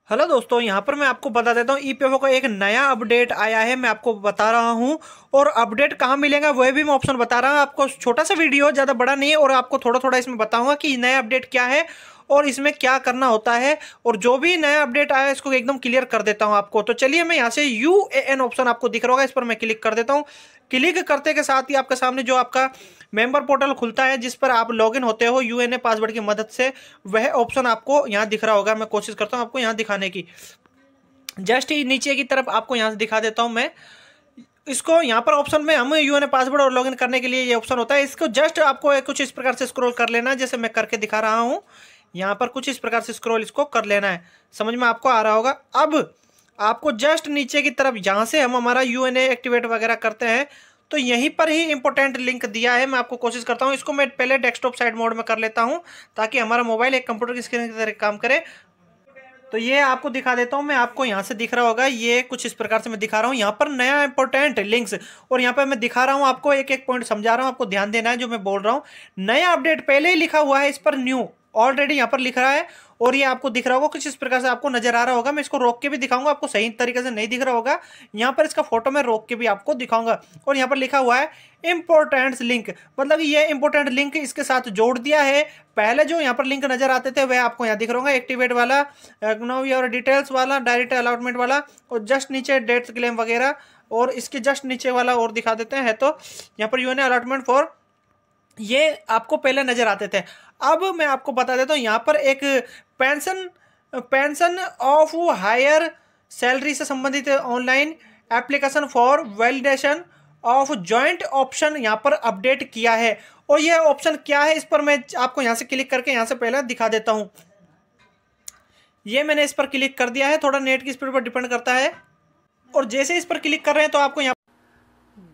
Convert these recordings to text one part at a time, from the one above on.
Hello दोस्तों, यहाँ पर मैं आपको बता देता हूँ ईपीएफओ का एक नया अपडेट आया है। मैं आपको बता रहा हूँ और अपडेट कहाँ मिलेगा वह भी मैं ऑप्शन बता रहा हूँ आपको। छोटा सा वीडियो, ज़्यादा बड़ा नहीं है, और आपको थोड़ा थोड़ा इसमें बताऊंगा कि नया अपडेट क्या है और इसमें क्या करना होता है। और जो भी नया अपडेट आया है इसको एकदम क्लियर कर देता हूँ आपको। तो चलिए, मैं यहाँ से यूएएन ऑप्शन आपको दिख रहा होगा, इस पर मैं क्लिक कर देता हूँ। क्लिक करते के साथ ही आपके सामने जो आपका मेंबर पोर्टल खुलता है जिस पर आप लॉगिन होते हो यूएनए पासवर्ड की मदद से, वह ऑप्शन आपको यहाँ दिख रहा होगा। मैं कोशिश करता हूँ आपको यहाँ दिखाने की। जस्ट ही नीचे की तरफ आपको यहाँ से दिखा देता हूँ मैं इसको। यहाँ पर ऑप्शन में हम यूएनए पासवर्ड और लॉगिन करने के लिए ये ऑप्शन होता है। इसको जस्ट आपको कुछ इस प्रकार से स्क्रॉल कर लेना है, जैसे मैं करके दिखा रहा हूँ। यहाँ पर कुछ इस प्रकार से स्क्रॉल इसको कर लेना है। समझ में आपको आ रहा होगा। अब आपको जस्ट नीचे की तरफ जहाँ से हम हमारा यूएनए एक्टिवेट वगैरह करते हैं, तो यहीं पर ही इंपॉर्टेंट लिंक दिया है। मैं आपको कोशिश करता हूँ इसको मैं पहले डेस्कटॉप साइड मोड में कर लेता हूँ ताकि हमारा मोबाइल एक कंप्यूटर की स्क्रीन की तरह काम करे। तो ये आपको दिखा देता हूँ मैं। आपको यहाँ से दिख रहा होगा, ये कुछ इस प्रकार से मैं दिखा रहा हूँ यहाँ पर नया इंपॉर्टेंट लिंक्स। और यहाँ पर मैं दिखा रहा हूँ आपको, एक एक पॉइंट समझा रहा हूँ, आपको ध्यान देना है जो मैं बोल रहा हूँ। नया अपडेट पहले ही लिखा हुआ है, इस पर न्यू ऑलरेडी यहाँ पर लिख रहा है। और ये आपको दिख रहा होगा, कुछ इस प्रकार से आपको नजर आ रहा होगा। मैं इसको रोक के भी दिखाऊंगा, आपको सही तरीके से नहीं दिख रहा होगा। यहाँ पर इसका फोटो मैं रोक के भी आपको दिखाऊंगा। और यहाँ पर लिखा हुआ है इंपॉर्टेंट लिंक, मतलब ये इंपॉर्टेंट लिंक इसके साथ जोड़ दिया है। पहले जो यहाँ पर लिंक नजर आते थे वह आपको यहाँ दिख रहा होगा, एक्टिवेट वाला, नो योर डिटेल्स वाला, डायरेक्ट अलॉटमेंट वाला, और जस्ट नीचे डेट्स क्लेम वगैरह। और इसके जस्ट नीचे वाला और दिखा देते हैं, तो यहाँ पर यूएनए अलॉटमेंट फॉर, ये आपको पहले नजर आते थे। अब मैं आपको बता देता हूँ यहाँ पर एक pension pension of higher salary से संबंधित online application for validation of joint option यहाँ पर अपडेट किया है। और यह ऑप्शन क्या है, इस पर मैं आपको यहाँ से क्लिक करके यहाँ से पहले दिखा देता हूँ। ये मैंने इस पर क्लिक कर दिया है, थोड़ा नेट की स्पीड पर डिपेंड करता है। और जैसे इस पर क्लिक कर रहे हैं तो आपको यहाँ,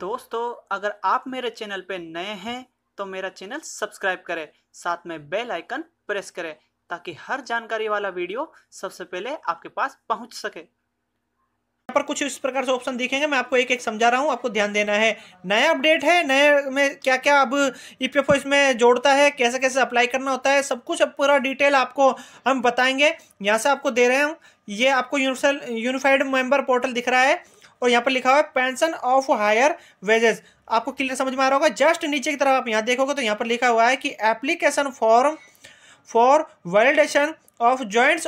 दोस्तों अगर आप मेरे चैनल पे नए हैं तो मेरा चैनल सब्सक्राइब करें, साथ में बेल आइकन प्रेस करें ताकि हर जानकारी वाला वीडियो सबसे पहले आपके पास पहुंच सके। यहाँ पर कुछ इस प्रकार से ऑप्शन दिखेंगे, मैं आपको एक एक समझा रहा हूँ, आपको ध्यान देना है। नया अपडेट है, नए में क्या क्या अब ईपीएफओ इसमें जोड़ता है, कैसे कैसे अप्लाई करना होता है, सब कुछ अब पूरा डिटेल आपको हम बताएंगे। यहाँ से आपको दे रहे हैं, ये आपको यूनिफाइड मेंबर पोर्टल दिख रहा है और यहाँ पर लिखा हुआ है पेंशन ऑफ हायर वेजेस। आपको क्लियर समझ में आ रहा होगा। जस्ट नीचे की तरफ आप यहाँ देखोगे तो यहाँ पर लिखा हुआ है कि application form for validation of joint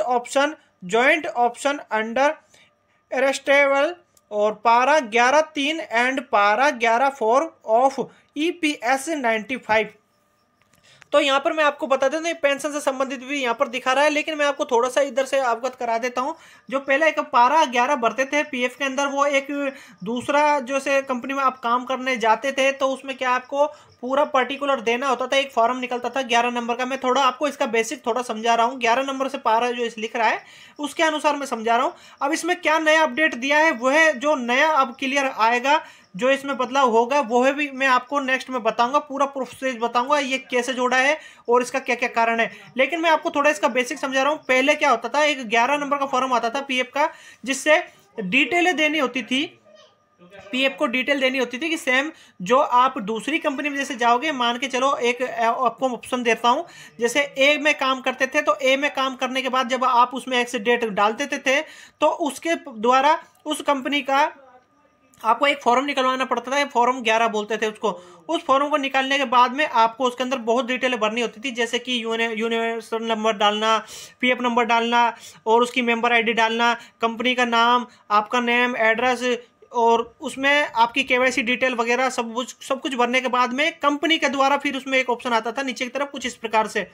option under arrestable, और पारा 11(3) एंड पारा 11(4) ऑफ ईपीएस 95। तो यहाँ पर मैं आपको बता देता हूँ पेंशन से संबंधित भी यहाँ पर दिखा रहा है, लेकिन मैं आपको थोड़ा सा इधर से अवगत करा देता हूँ। जो पहले एक पारा 11 भरते थे पीएफ के अंदर, वो एक दूसरा जो से कंपनी में आप काम करने जाते थे तो उसमें क्या आपको पूरा पर्टिकुलर देना होता था, एक फॉर्म निकलता था 11 नंबर का। मैं थोड़ा आपको इसका बेसिक थोड़ा समझा रहा हूँ। 11 नंबर से पारा जो इस लिख रहा है उसके अनुसार मैं समझा रहा हूँ। अब इसमें क्या नया अपडेट दिया है, वह जो नया अब क्लियर आएगा, जो इसमें बदलाव होगा वो भी मैं आपको नेक्स्ट में बताऊंगा, पूरा प्रोसेस बताऊंगा ये कैसे जोड़ा है और इसका क्या क्या कारण है। लेकिन मैं आपको थोड़ा इसका बेसिक समझा रहा हूँ। पहले क्या होता था, एक 11 नंबर का फॉर्म आता था पीएफ का, जिससे डिटेलें देनी होती थी, पीएफ को डिटेल देनी होती थी कि सेम जो आप दूसरी कंपनी में जैसे जाओगे, मान के चलो एक आपको ऑप्शन देता हूं, जैसे ए में काम करते थे तो ए में काम करने के बाद जब आप उसमें एक्स डेट डाल देते थे तो उसके द्वारा उस कंपनी का आपको एक फॉर्म निकलवाना पड़ता था, फॉर्म 11 बोलते थे उसको। उस फॉर्म को निकालने के बाद में आपको उसके अंदर बहुत डिटेल भरनी होती थी, जैसे कि यूनिवर्सल नंबर डालना, पीएफ नंबर डालना, और उसकी मेंबर आईडी डालना, कंपनी का नाम, आपका नेम, एड्रेस, और उसमें आपकी केवाईसी डिटेल वगैरह सब कुछ भरने के बाद में कंपनी के द्वारा फिर उसमें एक ऑप्शन आता था नीचे की तरफ कुछ इस प्रकार से।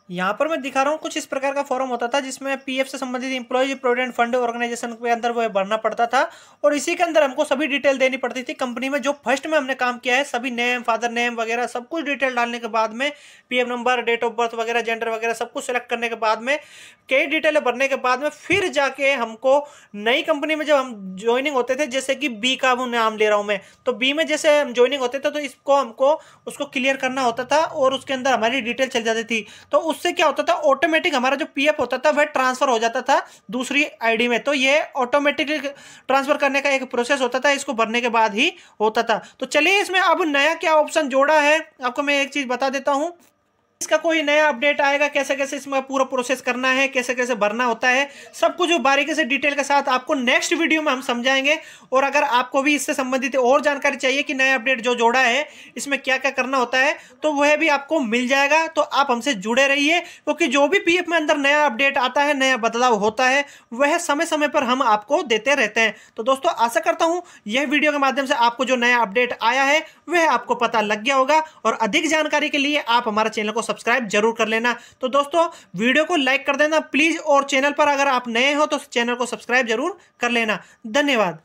यहाँ पर मैं दिखा रहा हूँ कुछ इस प्रकार का फॉर्म होता था जिसमें पीएफ से संबंधित एम्प्लॉयज प्रोविडेंट फंड ऑर्गेनाइजेशन के अंदर वो भरना पड़ता था, और इसी के अंदर हमको सभी डिटेल देनी पड़ती थी कंपनी में। जो फर्स्ट में हमने काम किया है, सभी नेम, फादर नेम वगैरह सब कुछ डिटेल डालने के बाद में, PF number, date of birth वगैरह, जेंडर वगैरह सब कुछ सेलेक्ट करने के बाद में, कई डिटेल भरने के बाद में फिर जाके हमको नई कंपनी में जब हम ज्वाइनिंग होते थे, जैसे कि बी का वो नाम ले रहा हूँ मैं, तो बी में जैसे हम ज्वाइनिंग होते थे तो इसको हमको उसको क्लियर करना होता था और उसके अंदर हमारी डिटेल चल जाती थी। तो उससे क्या होता था, ऑटोमेटिक हमारा जो पीएफ होता था वह ट्रांसफर हो जाता था दूसरी आईडी में। तो ये ऑटोमेटिक ट्रांसफर करने का एक प्रोसेस होता था, इसको भरने के बाद ही होता था। तो चलिए इसमें अब नया क्या ऑप्शन जोड़ा है आपको मैं एक चीज बता देता हूं। इसका कोई नया अपडेट आएगा, कैसे कैसे इसमें पूरा प्रोसेस करना है, कैसे कैसे भरना होता है, सब कुछ बारीकी से डिटेल के साथ आपको नेक्स्ट वीडियो में हम समझाएंगे। और अगर आपको भी इससे संबंधित और जानकारी चाहिए कि नया अपडेट जो जोड़ा है इसमें क्या क्या करना होता है, तो वह भी आपको मिल जाएगा। तो आप हमसे जुड़े रहिए, क्योंकि जो भी पीएफ में अंदर नया अपडेट आता है, नया बदलाव होता है, वह समय समय पर हम आपको देते रहते हैं। तो दोस्तों आशा करता हूं यह वीडियो के माध्यम से आपको जो नया अपडेट आया है वह आपको पता लग गया होगा। और अधिक जानकारी के लिए आप हमारे चैनल को सब्सक्राइब जरूर कर लेना। तो दोस्तों वीडियो को लाइक कर देना प्लीज, और चैनल पर अगर आप नए हो तो चैनल को सब्सक्राइब जरूर कर लेना। धन्यवाद।